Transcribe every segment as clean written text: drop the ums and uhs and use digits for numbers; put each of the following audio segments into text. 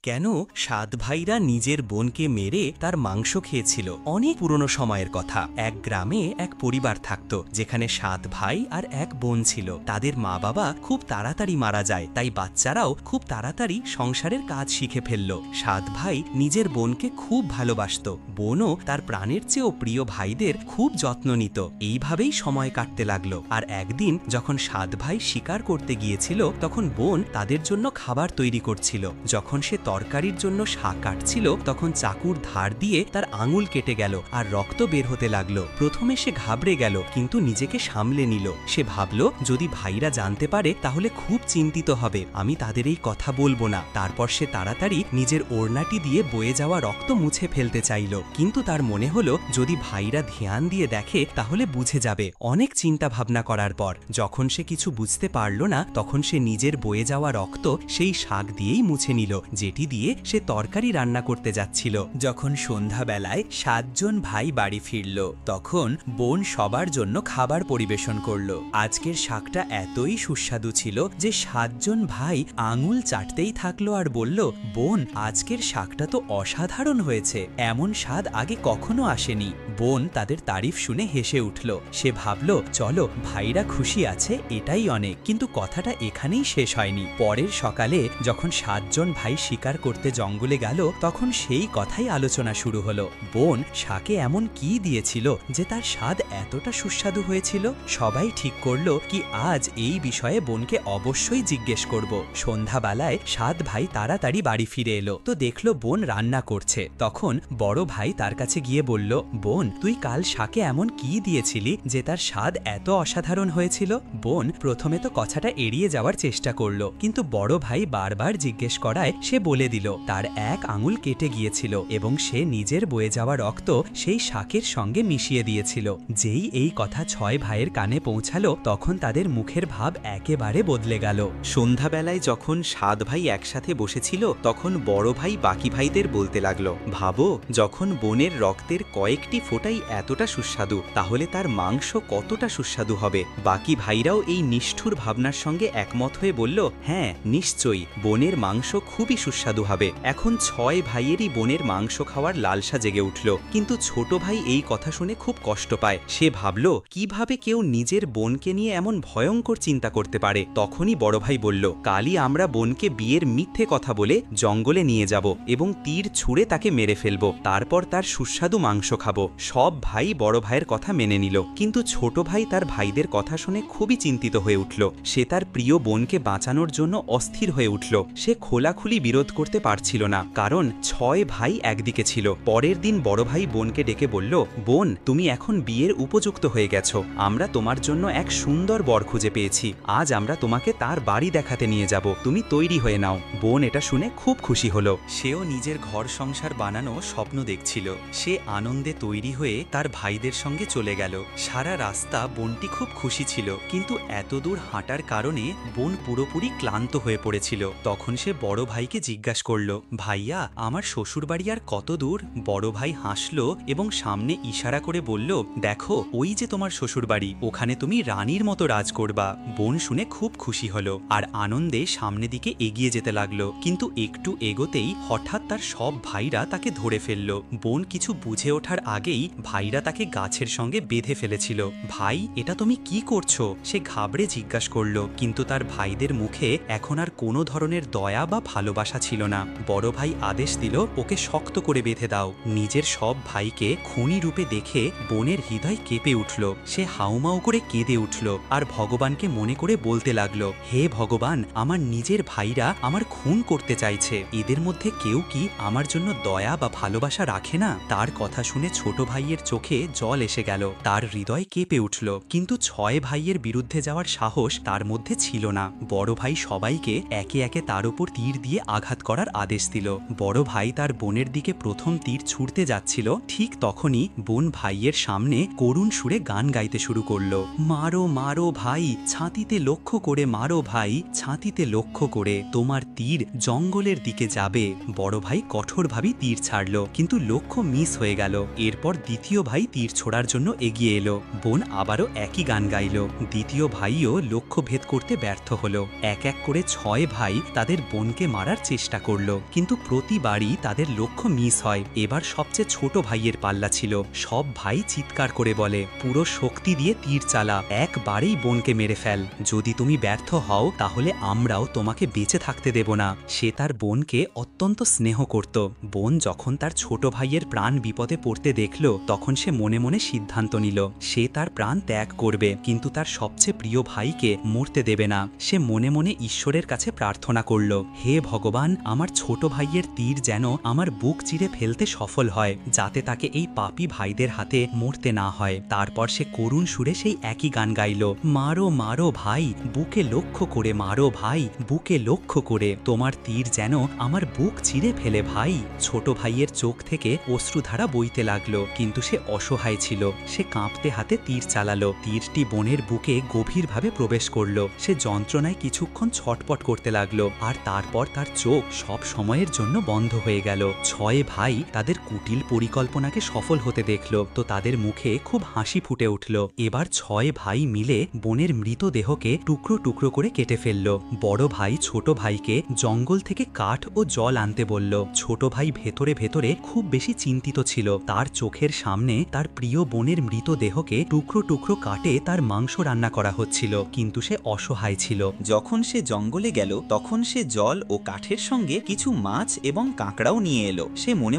কেন সাত ভাইরা নিজের বোনকে মেরে তার মাংস খেয়েছিল। অনেক পুরনো সময়ের কথা। এক গ্রামে এক পরিবার থাকত যেখানে সাত ভাই আর এক বোন ছিল। তাদের মা বাবা খুব তাড়াতাড়ি মারা যায়, তাই বাচ্চারাও খুব তাড়াতাড়ি সংসারের কাজ শিখে ফেলল। সাত ভাই নিজের বোনকে খুব ভালোবাসত। বোনও তার প্রাণের চেয়েও প্রিয় ভাইদের খুব যত্ন নিত। এইভাবেই সময় কাটতে লাগলো। আর একদিন যখন সাত ভাই শিকার করতে গিয়েছিল, তখন বোন তাদের জন্য খাবার তৈরি করছিল। যখন সে তরকারির জন্য শাক কাটছিল, তখন চাকুর ধার দিয়ে তার আঙুল কেটে গেল আর রক্ত বের হতে লাগলো। প্রথমে সে ঘাবড়ে গেল, কিন্তু নিজেকে সামলে নিল। সে ভাবল, যদি ভাইরা জানতে পারে তাহলে খুব চিন্তিত হবে, আমি তাদের এই কথা বলবো না। তারপর সে তাড়াতাড়ি নিজের ওড়নাটি দিয়ে বয়ে যাওয়া রক্ত মুছে ফেলতে চাইল, কিন্তু তার মনে হলো যদি ভাইরা ধ্যান দিয়ে দেখে তাহলে বুঝে যাবে। অনেক চিন্তা ভাবনা করার পর যখন সে কিছু বুঝতে পারল না, তখন সে নিজের বয়ে যাওয়া রক্ত সেই শাক দিয়েই মুছে নিল, যেটি দিয়ে সে তরকারি রান্না করতে যাচ্ছিল। যখন সন্ধ্যাবেলায় সাতজন ভাই বাড়ি ফিরল, তখন বোন সবার জন্য খাবার পরিবেশন করল। আজকের শাকটা এতই সুস্বাদু ছিল যে সাতজন ভাই আঙুল চাটতেই থাকলো আর বলল, বোন, আজকের শাকটা তো অসাধারণ হয়েছে, এমন স্বাদ আগে কখনো আসেনি। বোন তাদের তারিফ শুনে হেসে উঠল। সে ভাবল, চলো, ভাইরা খুশি আছে এটাই অনেক। কিন্তু কথাটা এখানেই শেষ হয়নি। পরের সকালে যখন সাতজন ভাই শিকার করতে জঙ্গলে গেল, তখন সেই কথাই আলোচনা শুরু হলো। বোন শাকে এমন কি দিয়েছিল যে তার স্বাদ এতটা সুস্বাদু হয়েছিল? সবাই ঠিক করলো কি আজ এই বিষয়ে বোনকে অবশ্যই জিজ্ঞেস করব। সন্ধ্যাবেলায় সাত ভাই তাড়াতাড়ি বাড়ি ফিরে এলো তো দেখলো বোন রান্না করছে। তখন বড় ভাই তার কাছে গিয়ে বলল, বোন, তুই কাল শাকে এমন কি দিয়েছিলি যে তার স্বাদ এত অসাধারণ হয়েছিল? বোন প্রথমে তো কথাটা এড়িয়ে যাওয়ার চেষ্টা করলো, কিন্তু বড় ভাই বারবার জিজ্ঞেস করায় সে বলে দিল তার এক আঙুল কেটে গিয়েছিল এবং সে নিজের বয়ে যাওয়া রক্ত সেই শাকের সঙ্গে মিশিয়ে দিয়েছিল। যেই এই কথা ছয় ভাইয়ের কানে পৌঁছালো, তখন তাদের মুখের ভাব একেবারে বদলে গেল। সন্ধ্যাবেলায় যখন সাত ভাই একসাথে বসেছিল, তখন বড় ভাই বাকি ভাইদের বলতে লাগলো, ভাবো, যখন বোনের রক্তের কয়েকটি ফোঁটাই এতটা সুস্বাদু, তাহলে তার মাংস কতটা সুস্বাদু হবে। বাকি ভাইরাও এই নিষ্ঠুর ভাবনার সঙ্গে একমত হয়ে বলল, হ্যাঁ, নিশ্চয়ই, বোনের মাংস খুবই সুস্বাদু হবে। এখন ছয় ভাইয়েরই বোনের মাংস খাওয়ার লালসা জেগে উঠল। কিন্তু ছোট ভাই এই কথা শুনে খুব কষ্ট পায়। সে ভাবল, কিভাবে কেউ নিজের বোনকে নিয়ে এমন ভয়ঙ্কর চিন্তা করতে পারে। তখনই বড় ভাই বলল, কালই আমরা বোনকে বিয়ের মিথ্যে কথা বলে জঙ্গলে নিয়ে যাব এবং তীর ছুঁড়ে তাকে মেরে ফেলব। তারপর তার সুস্বাদু মাংস খাবো। সব ভাই বড় ভাইয়ের কথা মেনে নিল, কিন্তু ছোট ভাই তার ভাইদের কথা শুনে খুবই চিন্তিত হয়ে উঠল। সে তার প্রিয় বোনকে বাঁচানোর জন্য অস্থির হয়ে উঠল। সে খোলাখুলি বিরোধ করতে পারছিল না, কারণ ছয় ভাই একদিকে ছিল। পরের দিন বড় ভাই বোনকে ডেকে বলল, বোন, তুমি এখন বিয়ের উপযুক্ত হয়ে গেছো। আমরা তোমার জন্য এক সুন্দর বর খুঁজে পেয়েছি। আজ আমরা তোমাকে তার বাড়ি দেখাতে নিয়ে যাব, তুমি তৈরি হয়ে নাও। বোন এটা শুনে খুব খুশি হলো। সেও নিজের ঘর সংসার বানানো স্বপ্ন দেখছিল। সে আনন্দে তৈরি হয়ে তার ভাইদের সঙ্গে চলে গেল। সারা রাস্তা বোনটি খুব খুশি ছিল, কিন্তু এত দূর হাঁটার কারণে বোন পুরোপুরি ক্লান্ত হয়ে পড়েছিল। তখন সে বড় ভাইকে জিজ্ঞাসা করল, ভাইয়া, আমার শ্বশুরবাড়ি আর কত দূর? বড় ভাই হাসল এবং সামনে ইশারা করে বলল, দেখো, ওই যে তোমার শ্বশুরবাড়ি, ওখানে তুমি রানীর মতো রাজ করবা। বোন শুনে খুব খুশি হলো আর আনন্দে সামনে দিকে এগিয়ে যেতে লাগলো। কিন্তু একটু এগোতেই হঠাৎ তার সব ভাইরা তাকে ধরে ফেলল। বোন কিছু বুঝে ওঠার আগেই ভাইরা তাকে গাছের সঙ্গে বেঁধে ফেলেছিল। ভাই, এটা তুমি কি করছো? সে ঘাবড়ে জিজ্ঞাসা করল, কিন্তু তার ভাইদের মুখে এখন আর কোনো ধরনের দয়া বা ভালোবাসা ছিল না। বড় ভাই আদেশ দিল, ওকে শক্ত করে বেঁধে দাও। নিজের সব ভাইকে খুনি রূপে দেখে বোনের হৃদয় কেঁপে উঠল। সে হাউমাউ করে কেঁদে উঠল আর ভগবানকে মনে করে বলতে লাগলো, হে ভগবান, আমার নিজের ভাইরা আমার খুন করতে চাইছে, এদের মধ্যে কেউ কি আমার জন্য দয়া বা ভালোবাসা রাখে না? তার কথা শুনে ছোট ভাইয়ের চোখে জল এসে গেল। তার হৃদয় কেঁপে উঠল, কিন্তু ছয় ভাইয়ের বিরুদ্ধে যাওয়ার সাহস তার মধ্যে ছিল না। বড় ভাই সবাইকে একে একে তার উপর তীর দিয়ে আঘাত করার আদেশ দিল। বড় ভাই তার বোনের দিকে প্রথম তীর ছুঁড়তে যাচ্ছিল, ঠিক তখনই বোন ভাইয়ের সামনে করুণ সুরে গান গাইতে শুরু করলো, মারো মারো ভাই, ছাতিতে লক্ষ্য করে মারো ভাই, ছাতিতে লক্ষ্য করে, তোমার তীর জঙ্গলের দিকে যাবে। বড় ভাই কঠোরভাবে তীর ছাড়ল, কিন্তু লক্ষ্য মিস হয়ে গেল। এরপর দ্বিতীয় ভাই তীর ছোড়ার জন্য এগিয়ে এলো। বোন আবারও একই গান গাইল। দ্বিতীয় ভাইও লক্ষ্য ভেদ করতে ব্যর্থ হলো। এক এক করে ছয় ভাই তাদের বোনকে মারার চেষ্টা চেষ্টা করলো, কিন্তু প্রতিবারই তাদের লক্ষ্য মিস হয়। এবার সবচেয়ে ছোট ভাইয়ের পাল্লা ছিল। সব ভাই চিৎকার করে বলে, পুরো শক্তি দিয়ে তীর চালা, একবারেই বোনকে মেরে ফেল। যদি তুমি ব্যর্থ হও তাহলে আমরাও তোমাকে বেঁচে থাকতে দেব না। সে তার বোনকে অত্যন্ত স্নেহ করত। বোন যখন তার ছোট ভাইয়ের প্রাণ বিপদে পড়তে দেখল, তখন সে মনে মনে সিদ্ধান্ত নিল সে তার প্রাণ ত্যাগ করবে, কিন্তু তার সবচেয়ে প্রিয় ভাইকে মরতে দেবে না। সে মনে মনে ঈশ্বরের কাছে প্রার্থনা করল, হে ভগবান, আমার ছোট ভাইয়ের তীর যেন আমার বুক চিরে ফেলতে সফল হয়, যাতে তাকে এই পাপী ভাইদের হাতে মরতে না হয়। তারপর সে করুণ সুরে সেই একই গান গাইল, মারো মারো ভাই, বুকে লক্ষ্য করে মারো ভাই, বুকে লক্ষ্য করে, তোমার তীর যেন আমার বুক চিরে ফেলে ভাই। ছোট ভাইয়ের চোখ থেকে অশ্রুধারা বইতে লাগলো, কিন্তু সে অসহায় ছিল। সে কাঁপতে হাতে তীর চালালো। তীরটি বোনের বুকে গভীরভাবে প্রবেশ করলো। সে যন্ত্রণায় কিছুক্ষণ ছটপট করতে লাগলো, আর তারপর তার চোখ সব সময়ের জন্য বন্ধ হয়ে গেল। 6 ভাই তাদের কুটিল পরিকল্পনাকে সফল হতে দেখলো, তো তাদের মুখে খুব হাসি ফুটে উঠল। এবার 6 ভাই মিলে বোনের মৃতদেহকে টুকরো টুকরো করে কেটে ফেলল। বড় ভাই ছোট ভাইকে জঙ্গল থেকে কাঠ ও জল আনতে বলল। ছোট ভাই ভেতরে ভেতরে খুব বেশি চিন্তিত ছিল। তার চোখের সামনে তার প্রিয় বোনের মৃতদেহকে টুকরো টুকরো কাটে তার মাংস রান্না করা হচ্ছিল, কিন্তু সে অসহায় ছিল। যখন সে জঙ্গলে গেল তখন সে জল ও কাঠের সঙ্গে কিছু মাছ এবং কাঁকড়াও নিয়ে এলো। সে মনে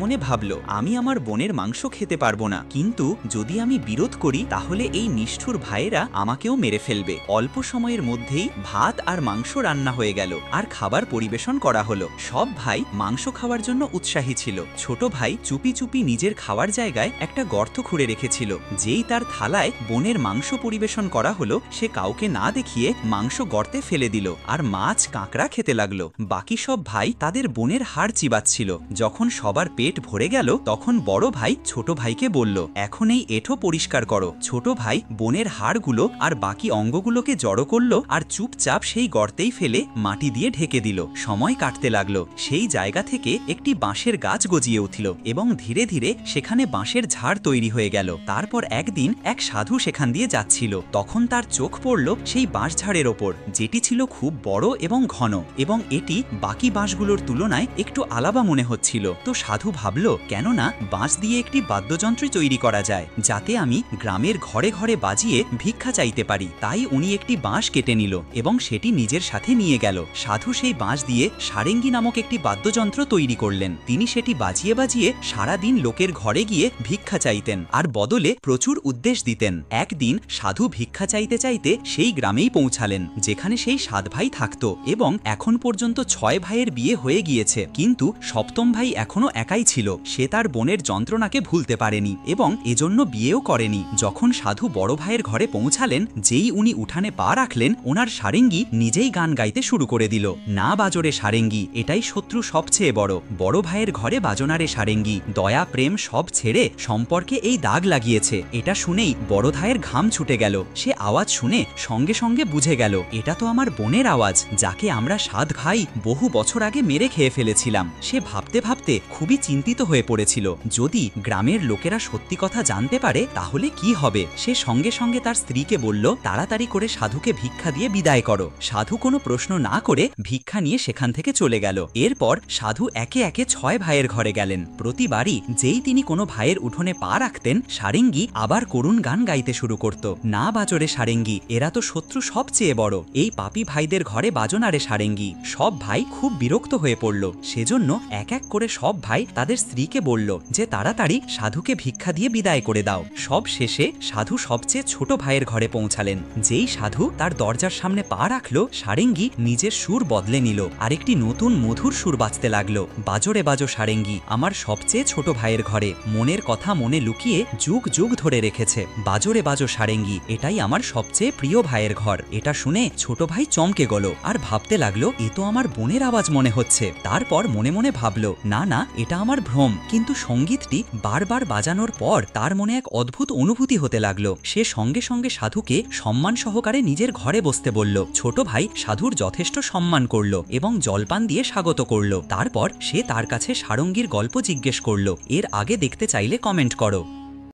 মনে ভাবল আমি আমার বোনের মাংস খেতে পারবো না, কিন্তু যদি আমি বিরোধ করি তাহলে এই নিষ্ঠুর ভাইয়েরা আমাকেও মেরে ফেলবে। অল্প সময়ের মধ্যেই ভাত আর মাংস রান্না হয়ে গেল, আর খাবার পরিবেশন করা হলো। সব ভাই মাংস খাওয়ার জন্য উৎসাহী ছিল। ছোট ভাই চুপি চুপি নিজের খাওয়ার জায়গায় একটা গর্ত খুঁড়ে রেখেছিল। যেই তার থালায় বোনের মাংস পরিবেশন করা হলো, সে কাউকে না দেখিয়ে মাংস গর্তে ফেলে দিল, আর মাছ কাঁকড়া খেতে লাগলো। বাকি সব ভাই তাদের বোনের হাড় চিবাচ্ছিল। যখন সবার পেট ভরে গেল, তখন বড় ভাই ছোট ভাইকে বলল, এখন এই এঁঠো পরিষ্কার করো। ছোট ভাই বোনের হাড়গুলো আর বাকি অঙ্গগুলোকে জড়ো করলো, আর চুপচাপ সেই গর্তেই ফেলে মাটি দিয়ে ঢেকে দিল। সময় কাটতে লাগলো। সেই জায়গা থেকে একটি বাঁশের গাছ গজিয়ে উঠল, এবং ধীরে ধীরে সেখানে বাঁশের ঝাড় তৈরি হয়ে গেল। তারপর একদিন এক সাধু সেখান দিয়ে যাচ্ছিল। তখন তার চোখ পড়ল সেই বাঁশঝাড়ের ওপর, যেটি ছিল খুব বড় এবং ঘন, এবং এটি বাকি বাঁশগুলোর তুলনায় একটু আলাদা মনে হচ্ছিল। তো সাধু ভাবল, কেননা বাঁশ দিয়ে একটি বাদ্যযন্ত্র তৈরি করা যায়, যাতে আমি গ্রামের ঘরে ঘরে বাজিয়ে ভিক্ষা চাইতে পারি। তাই উনি একটি বাঁশ কেটে নিল এবং সেটি নিজের সাথে নিয়ে গেল। সাধু সেই বাঁশ দিয়ে সারেঙ্গি নামক একটি বাদ্যযন্ত্র তৈরি করলেন। তিনি সেটি বাজিয়ে বাজিয়ে সারাদিন লোকের ঘরে গিয়ে ভিক্ষা চাইতেন, আর বদলে প্রচুর উদ্দেশ দিতেন। একদিন সাধু ভিক্ষা চাইতে চাইতে সেই গ্রামেই পৌঁছালেন যেখানে সেই 7 ভাই থাকত, এবং এখন পর্যন্ত 6 ভাইয়ের বিয়ে হয়ে গিয়েছে, কিন্তু সপ্তম ভাই এখনো একাই ছিল। সে তার বোনের যন্ত্রণাকে ভুলতে পারেনি এবং এজন্য বিয়েও করেনি। যখন সাধু বড় ভাইয়ের ঘরে পৌঁছালেন, যেই উনি উঠানে পা রাখলেন, ওনার সারেঙ্গি নিজেই গান গাইতে শুরু করে দিল, না বাজরে সারেঙ্গি, এটাই শত্রু সবচেয়ে বড়। বড় ভাইয়ের ঘরে বাজনারে সারেঙ্গি, দয়া প্রেম সব ছেড়ে সম্পর্কে এই দাগ লাগিয়েছে। এটা শুনেই বড় ভাইয়ের ঘাম ছুটে গেল। সে আওয়াজ শুনে সঙ্গে সঙ্গে বুঝে গেল, এটা তো আমার বোনের আওয়াজ, যাকে আমরা 7 ভাই বহু বছর আগে মেরে খেয়ে ফেলেছিলাম। সে ভাবতে ভাবতে খুবই চিন্তিত হয়ে পড়েছিল, যদি গ্রামের লোকেরা সত্যি কথা জানতে পারে তাহলে কি হবে। সে সঙ্গে সঙ্গে তার স্ত্রীকে বলল, তাড়াতাড়ি করে সাধুকে ভিক্ষা দিয়ে বিদায় করো। সাধু কোনো প্রশ্ন না করে ভিক্ষা নিয়ে সেখান থেকে চলে গেল। এরপর সাধু একে একে 6 ভাইয়ের ঘরে গেলেন। প্রতিবারই যেই তিনি কোনো ভাইয়ের উঠোনে পা রাখতেন, সারেঙ্গি আবার করুণ গান গাইতে শুরু করত, না বাজরে সারেঙ্গি, এরা তো শত্রু সবচেয়ে বড়, এই পাপী ভাইদের ঘরে বাজনারে সারেঙ্গি। সব ভাই খুব বিরক্ত হয়ে পড়ল। সেজন্য এক এক করে সব ভাই তাদের স্ত্রীকে বলল যে তাড়াতাড়ি সাধুকে ভিক্ষা দিয়ে বিদায় করে দাও। সব শেষে সাধু সবচেয়ে ছোট ভাইয়ের ঘরে পৌঁছালেন। যেই সাধু তার দরজার সামনে পা রাখল, সারেঙ্গি নিজের সুর বদলে নিল, আর একটি নতুন মধুর সুর বাজতে লাগলো, বাজরে বাজো সারেঙ্গি, আমার সবচেয়ে ছোট ভাইয়ের ঘরে, মনের কথা মনে লুকিয়ে যুগ যুগ ধরে রেখেছে, বাজরে বাজো সারেঙ্গি, এটাই আমার সবচেয়ে প্রিয় ভাইয়ের ঘর। এটা শুনে ছোট ভাই চমকে গেল, আর ভাবতে লাগলো, এ তো আমার বোনের আওয়াজ মনে হচ্ছে। তারপর মনে মনে ভাবলো, না না, এটা আমার ভ্রম। কিন্তু সঙ্গীতটি বারবার বাজানোর পর তার মনে এক অদ্ভুত অনুভূতি হতে লাগলো। সে সঙ্গে সঙ্গে সাধুকে সম্মান সহকারে নিজের ঘরে বসতে বলল। ছোট ভাই সাধুর যথেষ্ট সম্মান করল এবং জলপান দিয়ে স্বাগত করল। তারপর সে তার কাছে সারঙ্গীর গল্প জিজ্ঞেস করল। এর আগে দেখতে চাইলে কমেন্ট করো।